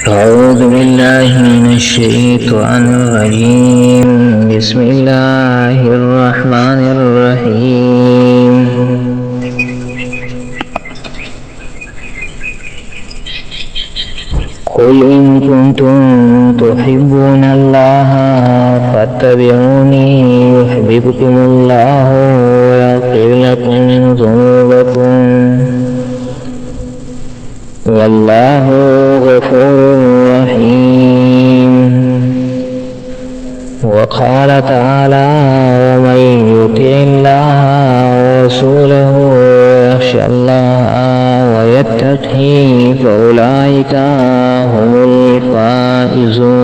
أعوذ بالله من الشيطان الرجيم. بسم الله الرحمن الرحيم. قل إن كنتم تحبون الله فاتبعوني يحببكم الله ويغفر لكم ذنوبكم والله غفور رحيم. وقال تعالى: ومن يطع الله ورسوله ويخشى الله ويتقه فأولئك هم الفائزون.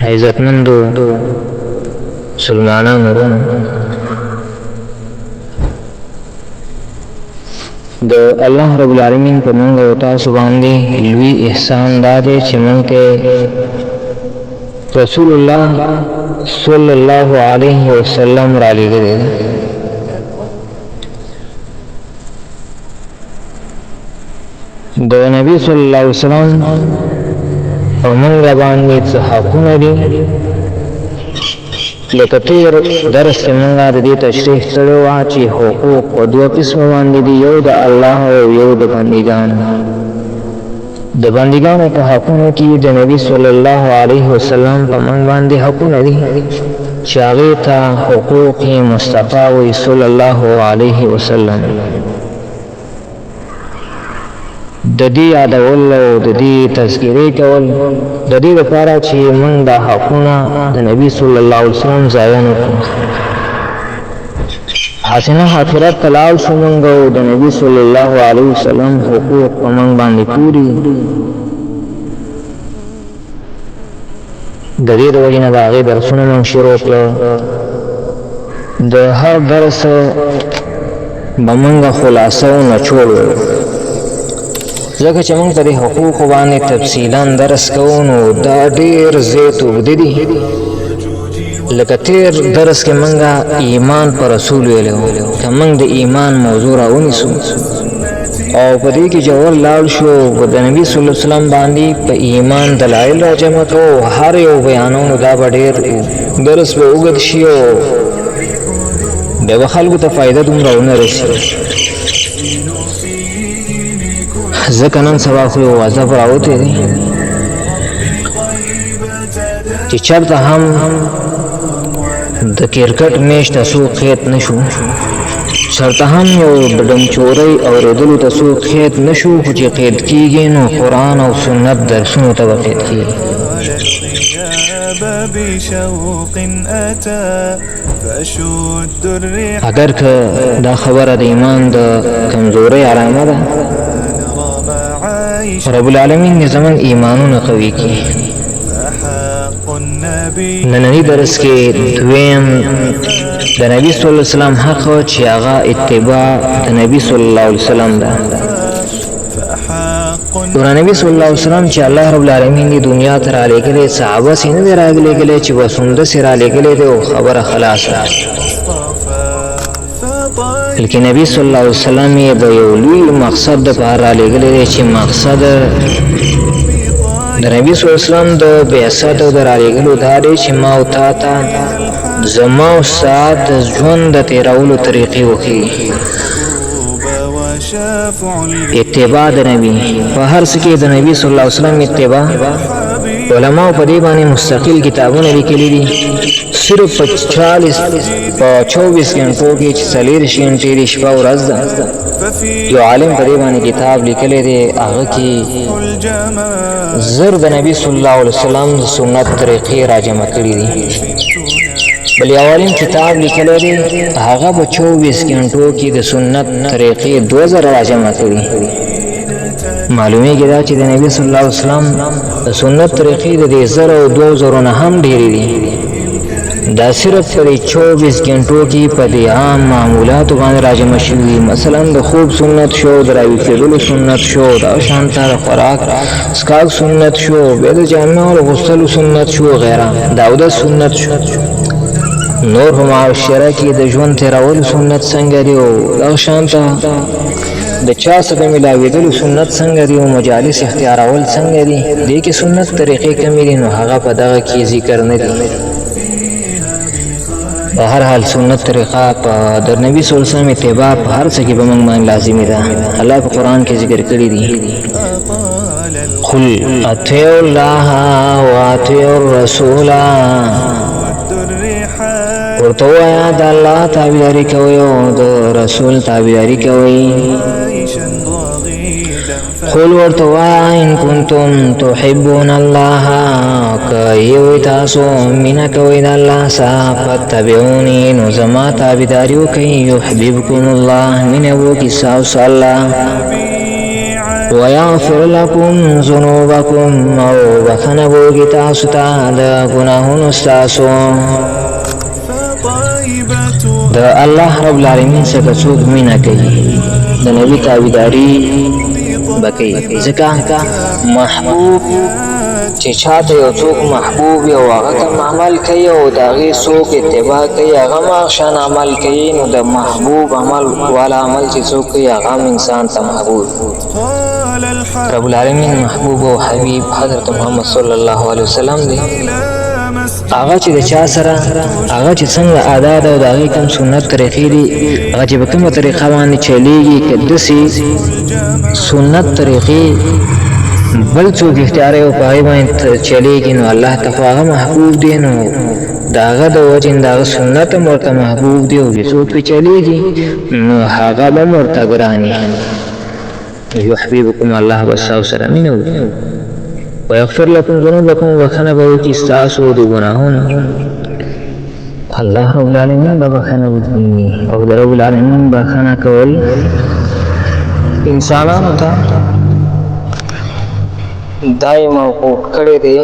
عزتمندو مسلمانانو، د الله رب العالمین په موږ او تاسو باندې لوی احسان دا دی چې موږ ته رسول الله صلی الله علیه وسلم را لېږلی دی. د نبی صلی الله علیه وسلم په موږ باندې څه حقونه دي، لکه تیر درس کې موږ د دې تشریح کړی وه چې حقوق په دوه قسمه باندې دي، یو د الله او یو د بندګانو. د بندګانو په حقونو کې د نبي صلی الله علیه وسلم په موږ باندې حقونه دي چې هغې ته حقوق مصطفی وایي صلی الله علیه وسلم. د دې یادول او د دې تذکیرې کول د دې لپاره چې موږ دا حقونه د نبی صلی الله علیه وسلم ضایع نه کړو. حسنه آخرت ته لاړ شو موږ او د نبی صلی الله علیه وسلم حقوق په موږ باندې پوري. د دې د وجې نه د هغې درسونه موږ شروع کړل. د هر درس به موږ خلاصه او نچوړ، ځکه چې موږ په دې حقوقو باندې تفصیلا درس کوو نو دا ډېر زیات اوږده دي. لکه تیر درس کې موږ ایمان پر رسول ویلی و، که موږ د ایمان موضوع راونیسو او په دې کې جوړ لاړ شو د نبي صلی الله علیه وسلم باندې په ایمان دلایل راجمع کوو، هر یو بیانو نو دا به ډېر درس به اوږد شي او بیا به خلکو ته فایده دومره ونه رسي. ځکه نن سبا خو یو وضعف راوتی دی چې چېرته هم د کرکټ میچ ته څوک قید نه شو، چېرته هم یو د ډمچورۍ اورېدلو ته څوک قید نه شو، خو چې قید کېږي نو قرآن او سنت درسونو ته به قید کېږي. اگر که دا خبره د ایمان د کمزورۍ علامه ده، رب العالمین دې زموږ ایمانونه قوي کړي. نننی درس کې دویم د نبي صلی الله علیه وسلم حق چې هغه اتباع د نبي صلی الله علیه وسلم ده. نبی صلی الله علیه وسلم چې الله رب العالمین دې دنیا ته رالیږلی، صحابه سې نه دی رالیږلی چې بس عمده سې رالیږلی دی او خبره خلاص ده. بلکې نبی صلی الله علیه وسلم یې د یو لوی مقصد دپاره رالیږلی دی چې مقصد د نبي صلی الله علیه وسلم د بعثت او د رالیږلو دا دی چې ما او تا ته زما او ستا د ژوند د تېرولو طریقې وښیي. اتباع د نبی په هر څه کې د نبی صلی الله علیه وسلم اتباع. علماء په دې باندې مستقل کتابونه لیکلي دي. صرف په 24 غنټو کې چې 40 غنټې د شپه او ورځ ده، یو عالم په دې باندې کتاب لیکلی دی، هغه کې زر د نبی صلی الله علیه وسلم د سنت طریقې راجمع کړي دي. بل یو عالم کتاب لیکلی دی، هغه په 24 غنټو کې د سنت طریقې 2000 راجمع کړي. معلومیږي دا چې د نبی صلی الله علیه وسلم د سنت طریقې د 1000 او 2000 نه هم ډېرې دي. دا صرف په 24 غنټو کې په دې عام معمولاتو باندې راجمع شوي. مثلا د خوب سنت شو، د راویښ کېدلو سنت شو، دا شانته د خوراک څښاک سنت شو، بیا د جامې او غسلو سنت شو، غیره د اودس سنت شو. نور هم معاشره کې د ژوند تېرولو سنت څنګه دی او دا شانته د چا سره ملاوېدلو سنت څنګه دي او مجالس اختیارول څنګه دي دې کې سنت طریقې کمې دي نو هغه په دغه کې ذکر نه دي په هر حال سنت طریقه په د نبی صلی الله علیه وسلم اتباع په هر څه کې به موږ باندې لازمي ده الله په قرآن کې ذکر کړی دي قل اطیعوا الله واطیعوا الرسول ورته ووایه د الله تابعداري کوئ او د رسول تابعداري کوئ قل ورته ووایه ان کنتم تحبون الله که یوئ تاسو مینه کوئ د الله څخه فاتبعوني نو زما تابعداري وکئ یحببکم الله مینه وکړي ستاسو الله ويغفر لكم ذنوبكم او بخنه وکړي تاسو ته د ګناهونو ستاسو د الله رب العالمین څخه څوک مینه کوي د نبی تابعداري بکې ځکه محبوب چې چاته یو څوک محبوب یو هغه ته عمل کوي او د هغې څوک اتباع کوي هغه هم هغه شان عمل کوي نو د محبوب عمل والا عمل چې څوک کوي هغه هم انسان ته محبوب رب العالمین محبوب او حبیب حضرت محمد صلی الله علیه وسلم دی هغه چې د چا سره هغه چې څنګه عادات او د هغې کوم سنت طریقې دي هغه چې په کومه طریقه باندې چلیږي که داسې سنت طریقې بل څوک اختیاروي او په هغې باندې چلیږي نو الله ته خو هغه محبوب دی نو د هغه د وجې د هغه سنت هم ورته محبوب دی او چې څوک پرې چلیږي نو هغه به هم ورته ګران وي یحببکم الله به ستاسو سره مینه وکړي ويغفر لكم ذنوبكم وبخنه به وکړي ستاسو د ګناهونو الله رب العالمین به بخنه وکړي او د رب العالمین بخنه کول انسانانو ته دای موقوف کړی دی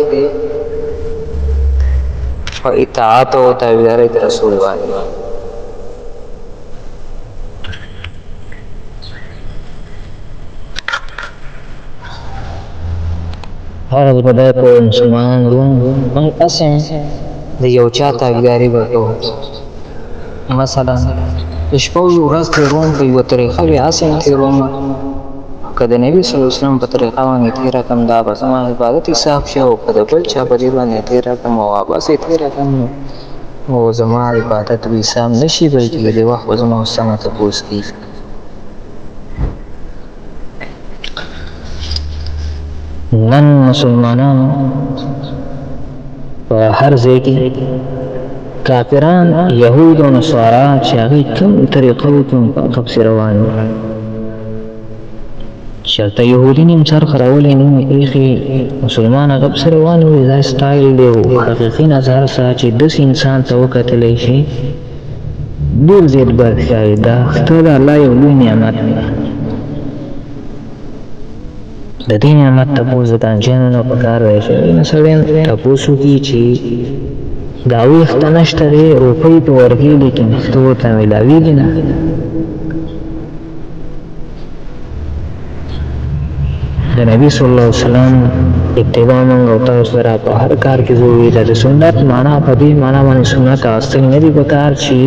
په اطاعت او تابعدارۍ د رسول باندې هر بدای په مسلمان روم من قسم د یو چا تابعداري به کوو مثلا د شپه ورځ تېروم په یوه طریقه بیا هسې نه تېروم که د نبي صلی الله علیه وسلم په طریقه باندې تېره کړم دا به زما عبادت حساب شي او که د بل چا په دې باندې تېره کړم او واپس یې تېره کړم نو زما عبادت به حساب نه شي بلکې د دې وخت به زما استاد تپوس کېږي نن مسلمانانو په هر ځای کې کافران یهود او نصارا چې هغوی کوم طریقه وکړي هغه پسې روان وي چېرته یهودي نیم سر خرولی نیم ایښي مسلمان هغه پسې روان وي دا سټایل دی او حقیقي نظر سره چې داسې انسان ته وکتلی شي ډېر زیات بد ښکاري دا ته د الله یو لوی نعمت دی د دې نعمت تپوس د ګانجیانو نه پکار دی چې نه سړی تپوس وکړي چې دا ویښته نشته دی روپۍ پې ورکوي لیکن ویښته ورته میلاوېږي نه د نبي صلی الله علیه وسلم اتباع موږ او تاسو سره په هر کار کې ضروري ده د سنت معنا په دې معنا باندې سنت اخیستل نه دي پکار چې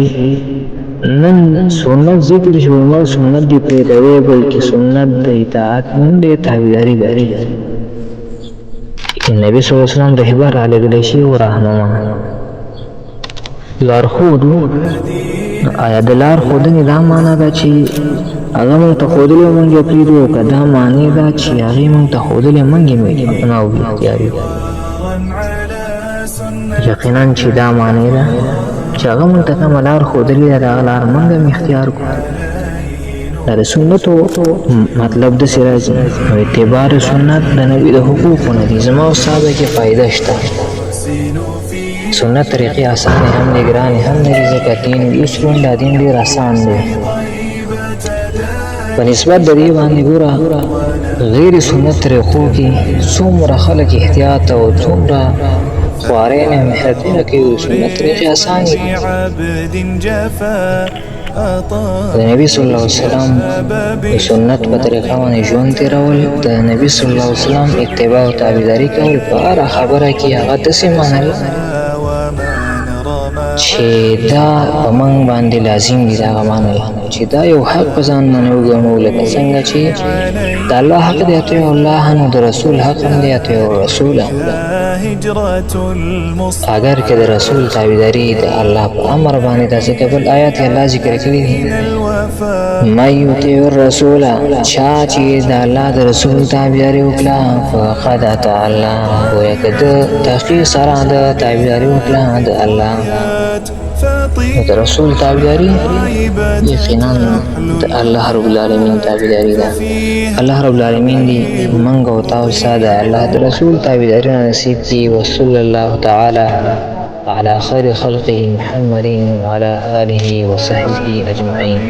نن سنت ذکر شي عمر سنت دی پرېږدوي بلکې سنت د اطاعت نوم دی تابعداري لري نبي صلی الله علیه وسلم رهبر رالېږلی شي او رهنما لارښود آیا د لار ښودنې دا معنا ده چې هغه موږ ته ښودلې موږ یې پرېږدو او که دا معنی ده چې هغې موږ ته ښودلې موږ یې نه او اختیاري یقینا چې دا معنی ده چې هغه موږ ته کومه لار ښودلې ده د هغه لار موږ هم اختیار کړو دا د سنتو مطلب داسې راځي نو اتباع د سنت د نبي د حقوقو نه دي زما او ستا به کې فایده شته سنت طریقې اسانې هم دي ګرانې هم نه دي ځکه دین یسر دا دین ډېر اسان دی په نسبت د دې باندې ګوره غیر سنت طریقو کې څومره خلک احتیاط او څومره خوارۍ نه محنتونه کوي سنت طریقې اسان دي د نبي صلی الله علیه وسلم د سنت په طریقه باندې ژوند تېرول د نبي صلی الله علیه وسلم اتباع او تابعداري کول په هره خبره کې هغه داسې منل چې دا په موږ باندې لازم دي دغه منل چې دا یو حق په ځان باندې وګڼو لکه څنګه چې د الله حق دی اطیع الله نو د رسول حق هم دی اطیع الرسول. اگر که د رسول تابعداري د الله په امر باندې داسې کبل آیات الله ذکر کړی دي ما یطیع الرسول چا چې د الله د رسول تابعداري وکړه فقد اطاع الله گویا که د تحقیق سره د تابعداري وکړه د الله د رسول تابعداري یقینا د الله رب العالمین تابعداري ده. الله رب العالمین دې موږ او تاسو د الله د رسول تابعداري نصیب کړي. وصلی الله تعالی على خير خلقه محمد وعلى آله وصحبه أجمعين.